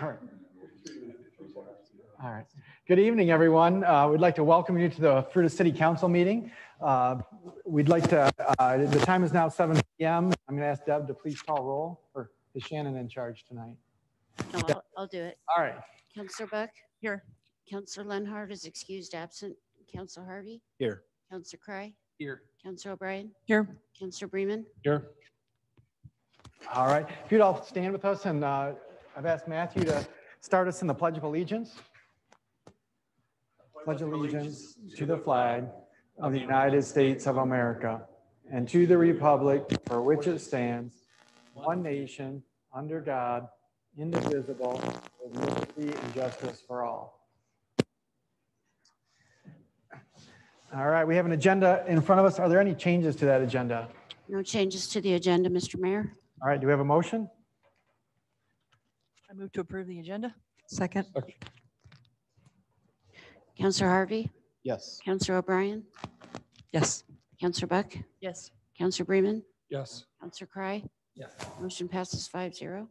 All right. All right. Good evening, everyone. We'd like to welcome you to the Fruita City Council meeting. We'd like to, the time is now 7 p.m. I'm going to ask Deb to please call roll, or is Shannon in charge tonight? No, I'll do it. All right. Councillor Buck? Here. Councillor Lenhart is excused absent. Councillor Harvey? Here. Councillor Cry? Here. Councillor O'Brien? Here. Councillor Bremen? Here. All right. If you'd all stand with us, and I've asked Matthew to start us in the Pledge of Allegiance. Pledge allegiance to the flag of the United States of America and to the republic for which it stands, one nation, under God, indivisible, with liberty and justice for all. All right, we have an agenda in front of us. Are there any changes to that agenda? No changes to the agenda, Mr. Mayor. All right, do we have a motion? I move to approve the agenda. Second. Councillor Harvey? Yes. Councillor O'Brien? Yes. Councillor Buck? Yes. Councillor Bremen? Yes. Councillor Cry? Yes. Motion passes 5-0.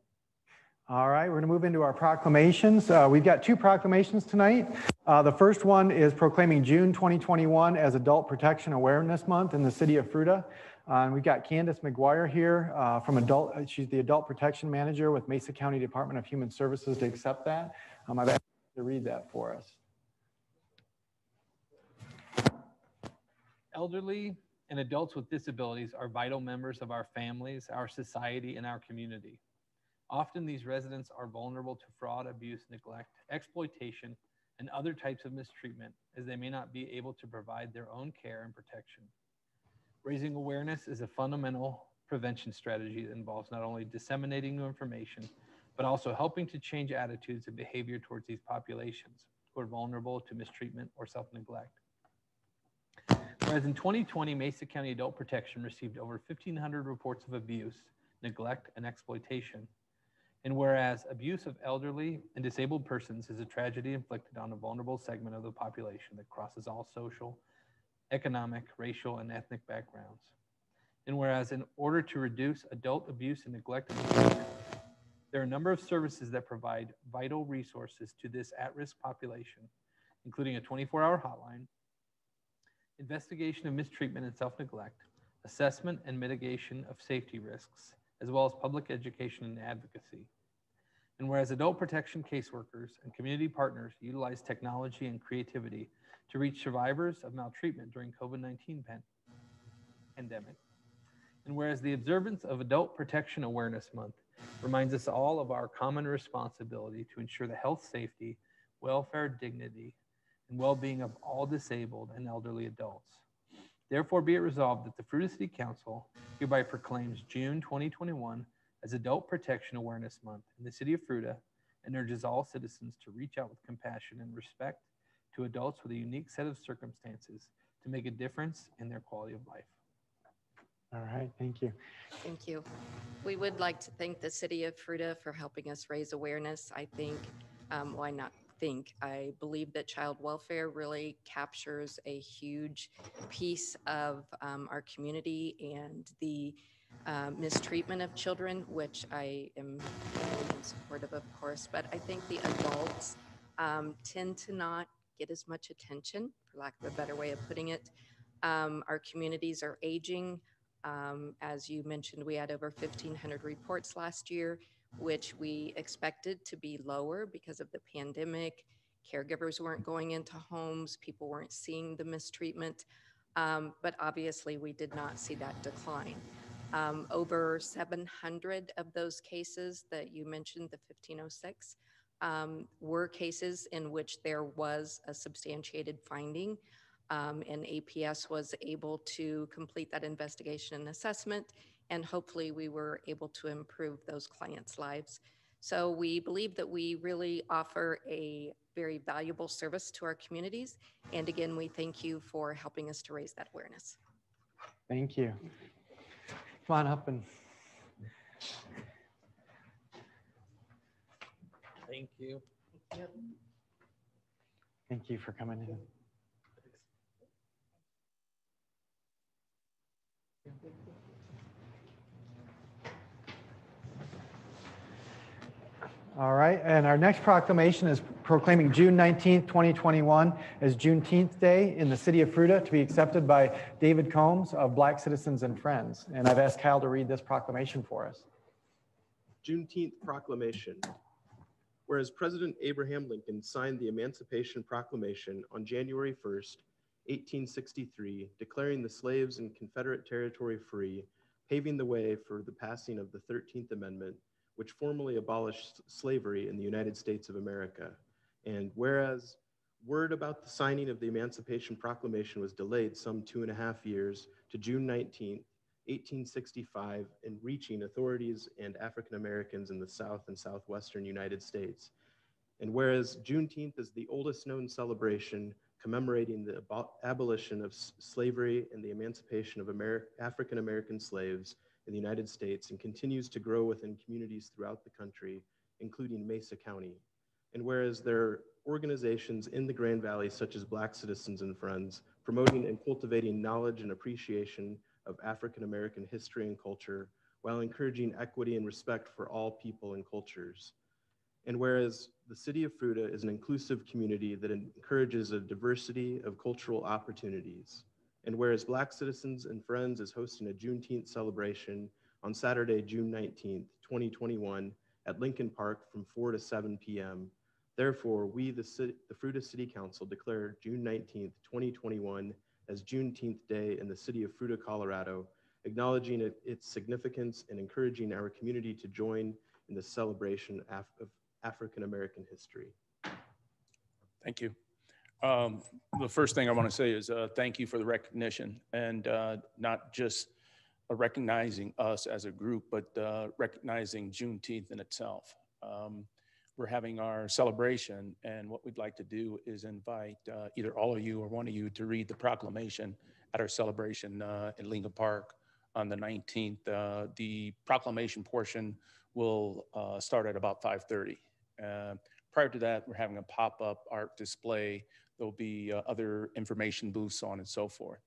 All right, we're going to move into our proclamations. We've got two proclamations tonight. The first one is proclaiming June 2021 as Adult Protection Awareness Month in the city of Fruita. And we've got Candace McGuire here she's the Adult Protection Manager with Mesa County Department of Human Services to accept that. I've asked her to read that for us. Elderly and adults with disabilities are vital members of our families, our society, and our community. Often these residents are vulnerable to fraud, abuse, neglect, exploitation, and other types of mistreatment, as they may not be able to provide their own care and protection. Raising awareness is a fundamental prevention strategy that involves not only disseminating new information, but also helping to change attitudes and behavior towards these populations who are vulnerable to mistreatment or self-neglect. Whereas in 2020, Mesa County Adult Protection received over 1,500 reports of abuse, neglect, and exploitation. And whereas abuse of elderly and disabled persons is a tragedy inflicted on a vulnerable segment of the population that crosses all social, economic, racial, and ethnic backgrounds. And whereas in order to reduce adult abuse and neglect in the community, there are a number of services that provide vital resources to this at-risk population, including a 24-hour hotline, investigation of mistreatment and self-neglect, assessment and mitigation of safety risks, as well as public education and advocacy. And whereas adult protection caseworkers and community partners utilize technology and creativity to reach survivors of maltreatment during COVID-19 pandemic. And whereas the observance of Adult Protection Awareness Month reminds us all of our common responsibility to ensure the health, safety, welfare, dignity, and well-being of all disabled and elderly adults. Therefore, be it resolved that the Fruita City Council hereby proclaims June 2021 as Adult Protection Awareness Month in the city of Fruita and urges all citizens to reach out with compassion and respect to adults with a unique set of circumstances to make a difference in their quality of life. All right, thank you. Thank you. We would like to thank the city of Fruita for helping us raise awareness. I think, I believe that child welfare really captures a huge piece of our community and the mistreatment of children, which I am supportive of course, but I think the adults tend to not get as much attention, for lack of a better way of putting it. Our communities are aging. As you mentioned, we had over 1,500 reports last year, which we expected to be lower because of the pandemic. Caregivers weren't going into homes, people weren't seeing the mistreatment, but obviously we did not see that decline. Over 700 of those cases that you mentioned, the 1506, were cases in which there was a substantiated finding, and APS was able to complete that investigation and assessment, and hopefully we were able to improve those clients' lives. So we believe that we really offer a very valuable service to our communities. And again, we thank you for helping us to raise that awareness. Thank you. Come on up and. Thank you. Thank you for coming in. All right, and our next proclamation is proclaiming June 19th, 2021 as Juneteenth Day in the city of Fruita to be accepted by David Combs of Black Citizens and Friends. And I've asked Kyle to read this proclamation for us. Juneteenth Proclamation. Whereas President Abraham Lincoln signed the Emancipation Proclamation on January 1st, 1863, declaring the slaves in Confederate territory free, paving the way for the passing of the 13th Amendment, which formally abolished slavery in the United States of America. And whereas word about the signing of the Emancipation Proclamation was delayed some 2.5 years to June 19th, 1865, in reaching authorities and African Americans in the South and Southwestern United States. And whereas Juneteenth is the oldest known celebration commemorating the abolition of slavery and the emancipation of African American slaves in the United States, and continues to grow within communities throughout the country, including Mesa County. And whereas there are organizations in the Grand Valley, such as Black Citizens and Friends, promoting and cultivating knowledge and appreciation of African American history and culture, while encouraging equity and respect for all people and cultures. And whereas the city of Fruita is an inclusive community that encourages a diversity of cultural opportunities. And whereas Black Citizens and Friends is hosting a Juneteenth celebration on Saturday, June 19th, 2021 at Lincoln Park from 4 to 7 p.m. Therefore, we, the Fruita City Council, declare June 19th, 2021 as Juneteenth Day in the city of Fruita, Colorado, acknowledging its significance and encouraging our community to join in the celebration of African American history. Thank you. The first thing I want to say is thank you for the recognition, and not just recognizing us as a group, but recognizing Juneteenth in itself. We're having our celebration, and what we'd like to do is invite either all of you or one of you to read the proclamation at our celebration in Lincoln Park on the 19th. The proclamation portion will start at about 5:30. Prior to that, we're having a pop-up art display. There'll be other information booths, so on and so forth.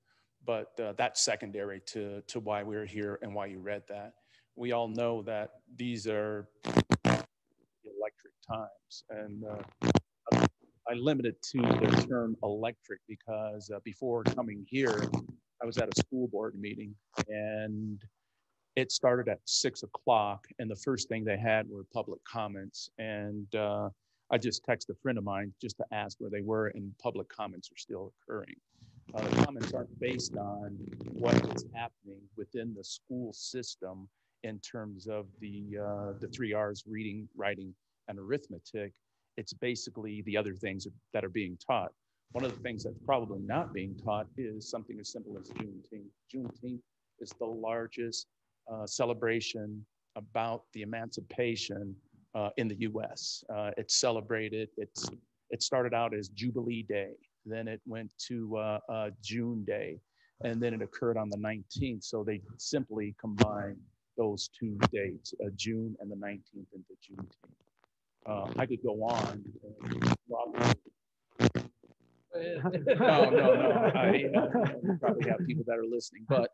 But that's secondary to why we're here and why you read that. We all know that these are electric times, and I limited to the term electric because before coming here, I was at a school board meeting, and it started at 6 o'clock, and the first thing they had were public comments. And I just texted a friend of mine just to ask where they were, and public comments are still occurring. The comments aren't based on what is happening within the school system in terms of the 3 R's, reading, writing, and arithmetic. It's basically the other things that are being taught. One of the things that's probably not being taught is something as simple as Juneteenth. Juneteenth is the largest celebration about the emancipation in the U.S. It's celebrated. It started out as Jubilee Day, then it went to June Day, and then it occurred on the 19th. So they simply combined those 2 dates, June and the 19th, into Juneteenth. I could go on. No. I probably have people that are listening, but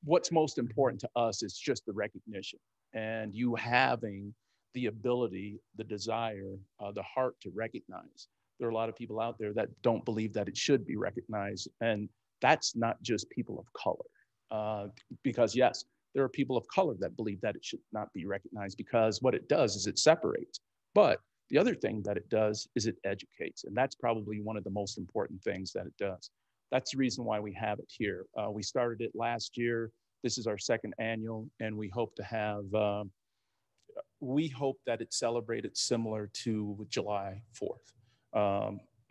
what's most important to us is just the recognition, and you having the ability, the desire, the heart to recognize. There are a lot of people out there that don't believe that it should be recognized, and that's not just people of color, because yes, there are people of color that believe that it should not be recognized, because what it does is it separates. But the other thing that it does is it educates, and that's probably one of the most important things that it does. That's the reason why we have it here. We started it last year. This is our 2nd annual, and we hope to have, we hope that it's celebrated similar to July 4th.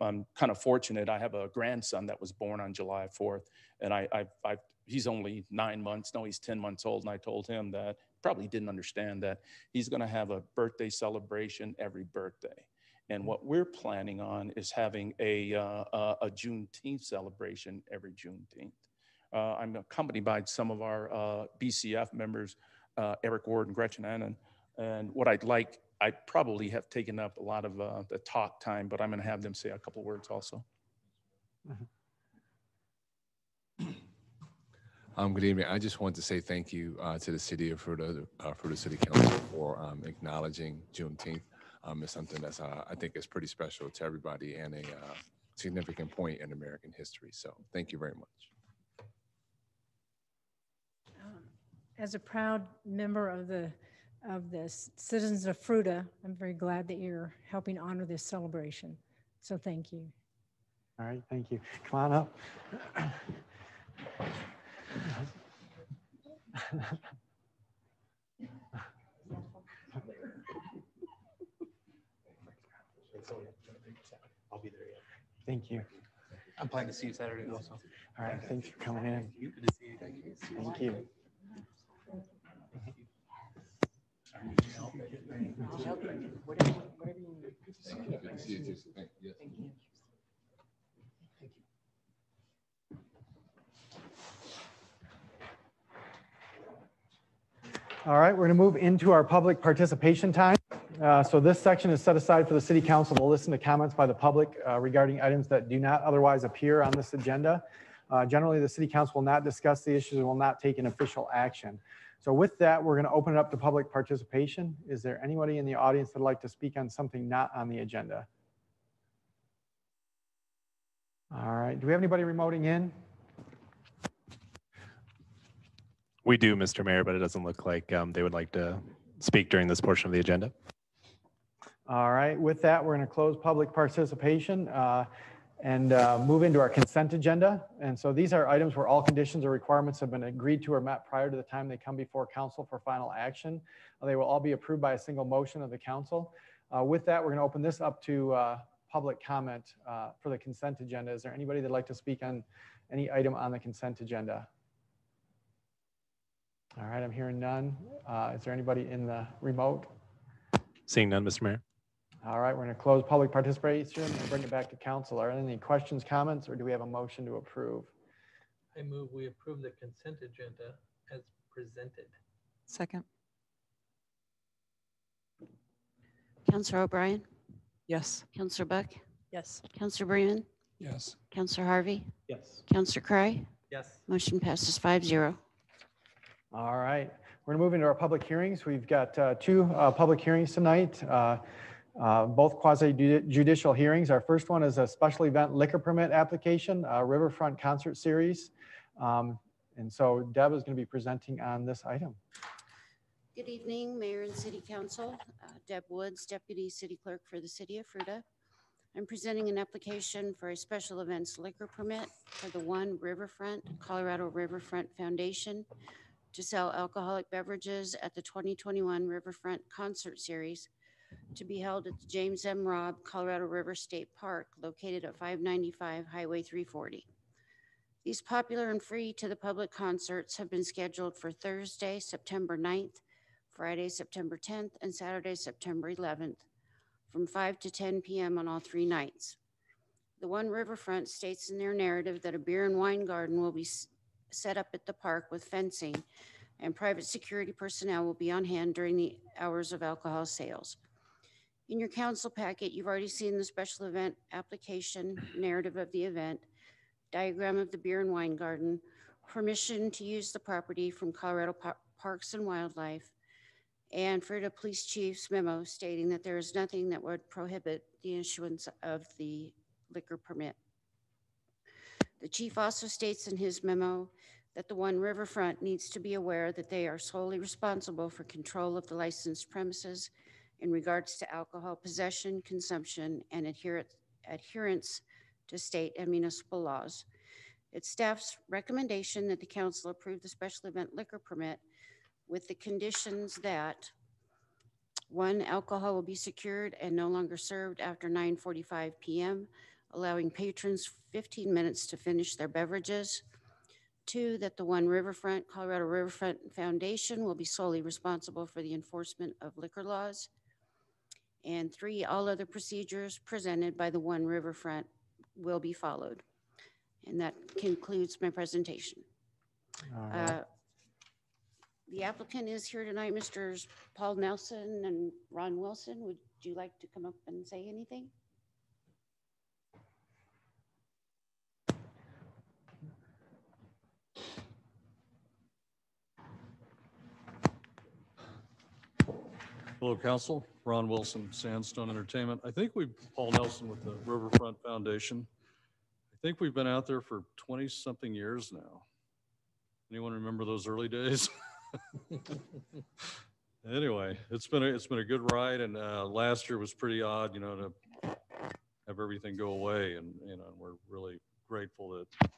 I'm kind of fortunate. I have a grandson that was born on July 4th, and he's only 9 months. No, he's 10 months old, and I told him that probably didn't understand that he's going to have a birthday celebration every birthday. And what we're planning on is having a Juneteenth celebration every Juneteenth. I'm accompanied by some of our BCF members, Eric Ward and Gretchen Annan. And what I probably have taken up a lot of the talk time, but I'm going to have them say a couple words also. Good evening. I just want to say thank you to the city of Fruita, Fruita City Council for acknowledging Juneteenth. It's something that's I think is pretty special to everybody and a significant point in American history. So thank you very much. As a proud member of the citizens of Fruita, I'm very glad that you're helping honor this celebration. So thank you. All right, thank you. Come on up. I'll be there. Thank you. I'm planning to see you Saturday also. All right, thanks for coming in. Good to see you. Thank you. Thank you. All right, we're going to move into our public participation time. So this section is set aside for the city council to listen to comments by the public regarding items that do not otherwise appear on this agenda. Generally, the city council will not discuss the issues and will not take an official action. So with that, we're going to open it up to public participation. Is there anybody in the audience that would like to speak on something not on the agenda? All right, do we have anybody remoting in? We do, Mr. Mayor, but it doesn't look like they would like to speak during this portion of the agenda. All right, with that, we're going to close public participation and move into our consent agenda. And so these are items where all conditions or requirements have been agreed to or met prior to the time they come before council for final action. They will all be approved by a single motion of the council. With that, we're going to open this up to public comment for the consent agenda. Is there anybody that'd like to speak on any item on the consent agenda? All right, I'm hearing none. Is there anybody in the remote? Seeing none, Mr. Mayor. All right, we're going to close public participation and bring it back to council. Are there any questions, comments, or do we have a motion to approve? I move we approve the consent agenda as presented. Second. Counselor O'Brien, Yes. Counselor Buck, Yes. Counselor Bremen, Yes. Counselor Harvey, Yes. Counselor Cry. Yes. Motion passes 5-0. All right, we're going to move into our public hearings. We've got two public hearings tonight, both quasi-judicial hearings. Our first one is a special event liquor permit application, Riverfront Concert Series. And so Deb is going to be presenting on this item. Good evening, Mayor and City Council. Deb Woods, Deputy City Clerk for the City of Fruita. I'm presenting an application for a special events liquor permit for the One Riverfront, Colorado Riverfront Foundation to sell alcoholic beverages at the 2021 Riverfront Concert Series to be held at the James M. Robb Colorado River State Park located at 595 Highway 340. These popular and free to the public concerts have been scheduled for Thursday, September 9th, Friday, September 10th, and Saturday, September 11th from 5 to 10 p.m. on all 3 nights. The One Riverfront states in their narrative that a beer and wine garden will be set up at the park with fencing, and private security personnel will be on hand during the hours of alcohol sales. In your council packet, you've already seen the special event application, narrative of the event, diagram of the beer and wine garden, permission to use the property from Colorado Parks and Wildlife, and Fruita Police Chief's memo stating that there is nothing that would prohibit the issuance of the liquor permit. The chief also states in his memo that the One Riverfront needs to be aware that they are solely responsible for control of the licensed premises in regards to alcohol possession, consumption, and adherence to state and municipal laws. It's staff's recommendation that the council approve the special event liquor permit with the conditions that 1, alcohol will be secured and no longer served after 9:45 p.m., allowing patrons 15 minutes to finish their beverages. 2, that the One Riverfront, Colorado Riverfront Foundation will be solely responsible for the enforcement of liquor laws. And 3, all other procedures presented by the One Riverfront will be followed. And that concludes my presentation. All right. The applicant is here tonight, Mr. Paul Nelson and Ron Wilson. Would you like to come up and say anything? Hello, Council. Ron Wilson, Sandstone Entertainment. Paul Nelson with the Riverfront Foundation. I think we've been out there for 20-something years now. Anyone remember those early days? Anyway, it's been a good ride, and last year was pretty odd, to have everything go away, and we're really grateful that it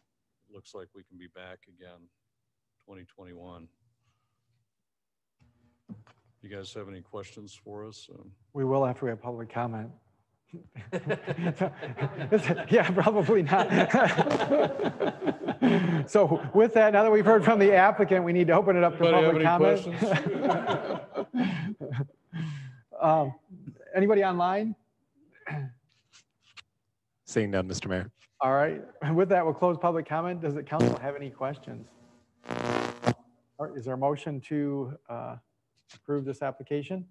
looks like we can be back again, 2021. You guys have any questions for us? We will after we have public comment. Yeah, probably not. So with that, now that we've heard from the applicant, we need to open it up to public comment. Anybody online? Seeing none, Mr. Mayor. All right. With that, we'll close public comment. Does the council have any questions? All right, is there a motion to approve this application?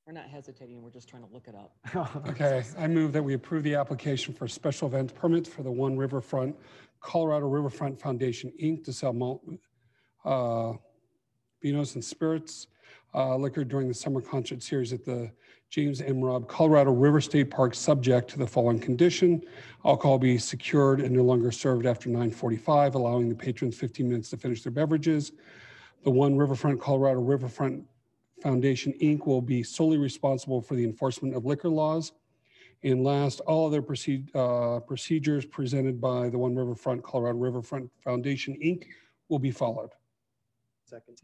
We're not hesitating, we're just trying to look it up. Okay, I move that we approve the application for special event permit for the One Riverfront, Colorado Riverfront Foundation, Inc. to sell malt vinos and spirits liquor during the summer concert series at the James M. Robb Colorado River State Park, subject to the following condition. Alcohol be secured and no longer served after 9:45, allowing the patrons 15 minutes to finish their beverages. The One Riverfront, Colorado Riverfront Foundation, Inc. will be solely responsible for the enforcement of liquor laws. And last, all other procedures presented by the One Riverfront, Colorado Riverfront Foundation, Inc. will be followed. Second.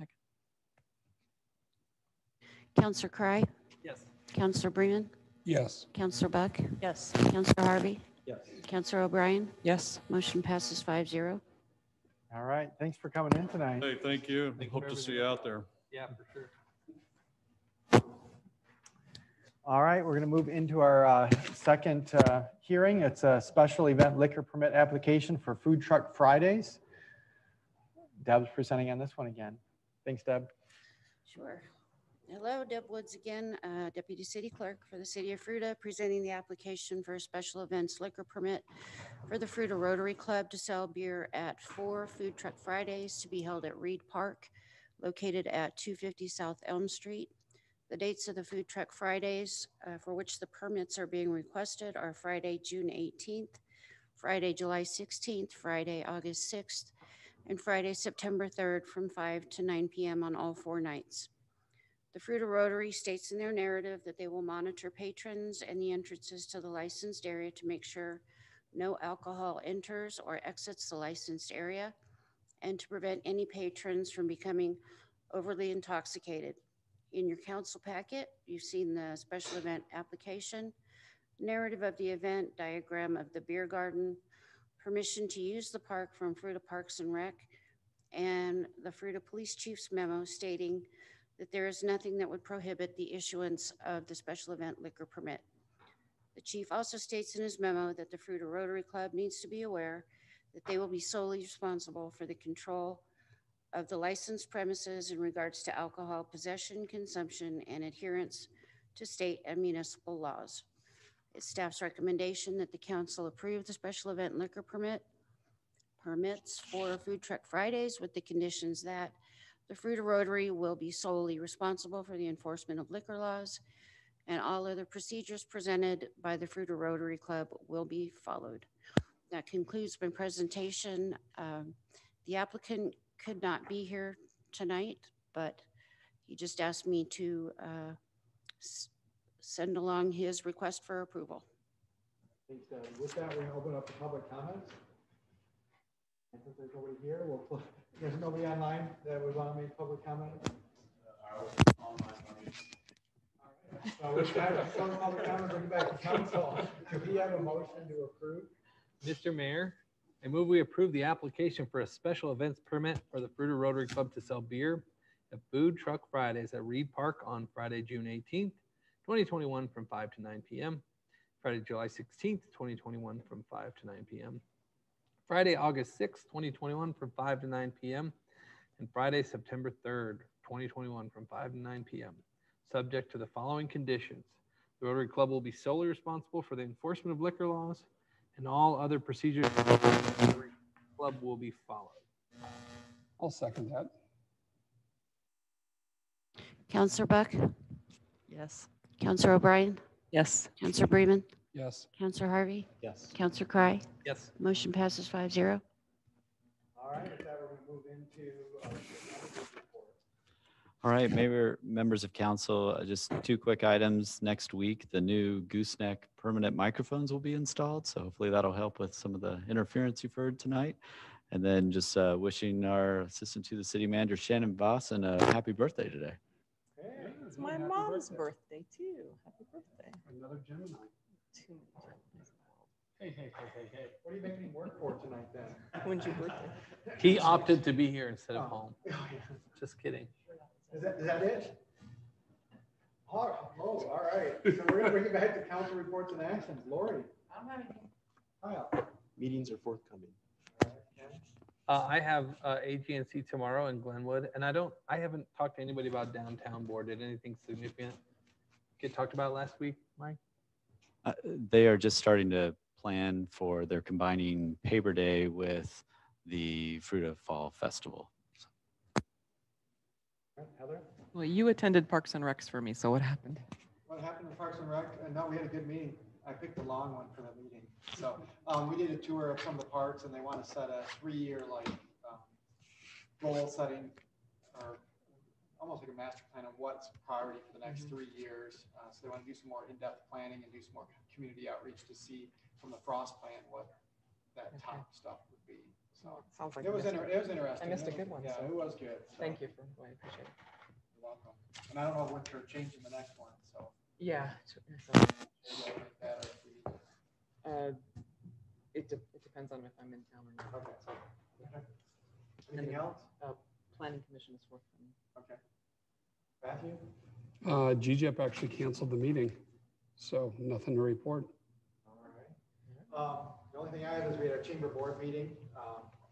Counselor Cry? Yes. Counselor Bremen? Yes. Counselor Buck? Yes. Counselor Harvey? Yes. Counselor O'Brien? Yes. Motion passes 5-0. All right. Thanks for coming in tonight. Hey, thank you. Hope to see you out there. Yeah, for sure. All right, we're going to move into our second hearing. It's a special event liquor permit application for Food Truck Fridays. Deb's presenting on this one again. Thanks, Deb. Sure. Hello, Deb Woods again, Deputy City Clerk for the City of Fruita, presenting the application for a special events liquor permit for the Fruita Rotary Club to sell beer at 4 Food Truck Fridays to be held at Reed Park, located at 250 South Elm Street. The dates of the Food Truck Fridays for which the permits are being requested are Friday, June 18th, Friday, July 16th, Friday, August 6th, and Friday, September 3rd from 5 to 9 p.m. on all 4 nights. The Fruita Rotary states in their narrative that they will monitor patrons and the entrances to the licensed area to make sure no alcohol enters or exits the licensed area, and to prevent any patrons from becoming overly intoxicated. In your council packet, you've seen the special event application, narrative of the event, diagram of the beer garden, permission to use the park from Fruita Parks and Rec, and the Fruita Police Chief's memo stating that there is nothing that would prohibit the issuance of the special event liquor permit. The chief also states in his memo that the Fruita Rotary Club needs to be aware that they will be solely responsible for the control of the licensed premises in regards to alcohol possession, consumption, and adherence to state and municipal laws. It's staff's recommendation that the council approve the special event liquor permits for Food Truck Fridays with the conditions that the Fruita Rotary will be solely responsible for the enforcement of liquor laws, and all other procedures presented by the Fruita Rotary Club will be followed. That concludes my presentation. The applicant could not be here tonight, but he just asked me to send along his request for approval. Thanks, Deb. With that, we're going to open up the public comments. And since there's nobody here, there's nobody online that would want to make public comment? All right. So with that, some public comment, bring it back to council. Do we have a motion to approve? Mr. Mayor, I move we approve the application for a special events permit for the Fruita Rotary Club to sell beer at Food Truck Fridays at Reed Park on Friday, June 18th, 2021 from 5 to 9 p.m. Friday, July 16th, 2021 from 5 to 9 p.m. Friday, August 6th, 2021 from 5 to 9 p.m. and Friday, September 3rd, 2021 from 5 to 9 p.m. Subject to the following conditions. The Rotary Club will be solely responsible for the enforcement of liquor laws, and all other procedures of the Rotary Club will be followed. I'll second that. Counselor Buck, Yes. Counselor O'Brien, Yes. Counselor Bremen, Yes. Counselor Harvey, Yes. Counselor Cry. Yes. Motion passes 5-0. All right, with that, we're going to move into the report. All right, Mayor, members of council, just two quick items. Next week, the new gooseneck permanent microphones will be installed. So hopefully that'll help with some of the interference you've heard tonight. And then just wishing our assistant to the city manager, Shannon Vossen, a happy birthday today. Hey, It's my mom's birthday too. Happy birthday. Another Gemini. Too many Geminis in the world. Hey. What are you making me work for tonight then? When's your birthday? He opted to be here instead of Oh. home. Oh, yeah. Just kidding. Is that it? Oh, all right. So we're going to bring it back to council reports and actions. Lori. I don't have anything. Kyle. Meetings are forthcoming. I have AGNC tomorrow in Glenwood, and I haven't talked to anybody about downtown board. Did anything significant get talked about last week, Mike? They are just starting to plan for their combining Paper Day with the Fruita Fall Festival. Heather? Well, you attended Parks and Recs for me, so what happened? What happened in Parks and Rec? No, we had a good meeting. I picked the long one for the meeting. So we did a tour of some of the parks, and they want to set a 3-year goal setting, or almost like a master plan of what's priority for the next 3 years. So they want to do some more in-depth planning and do some more community outreach to see from the frost plan what that top stuff would be. So Sounds like it was interesting. I missed a good one. Yeah, so it was good. So Thank you for. I appreciate it. You're welcome. And I don't know when they're changing the next one. So Yeah. maybe I'll make that if we- It depends on if I'm in town or not. Okay. So, Anything else? Planning commission is forthcoming. Okay. Matthew? GGEP actually canceled the meeting, so nothing to report. All right. The only thing I have is we had our chamber board meeting.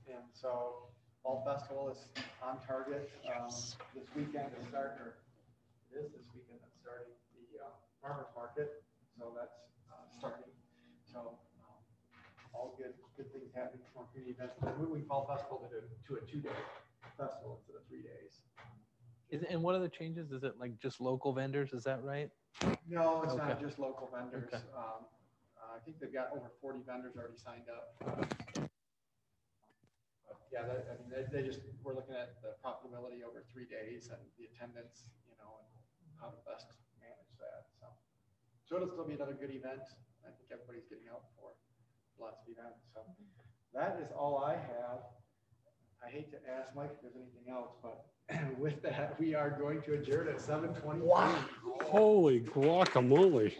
And so Fall Festival is on target. This weekend is starting, or it is this weekend that's starting the farmers market. So that's starting. So all good things happening for community events. We're moving Fall Festival to a 2-day festival instead of 3 days. And what are the changes? Is it like just local vendors? Is that right? No, it's not Okay. just local vendors. Okay. I think they've got over 40 vendors already signed up. But yeah, they just, we're looking at the profitability over 3 days and the attendance, and how to best manage that. So it'll still be another good event. I think everybody's getting out for lots of events. So that is all I have. I hate to ask Mike if there's anything else, but with that, we are going to adjourn at 7:23. Holy guacamole.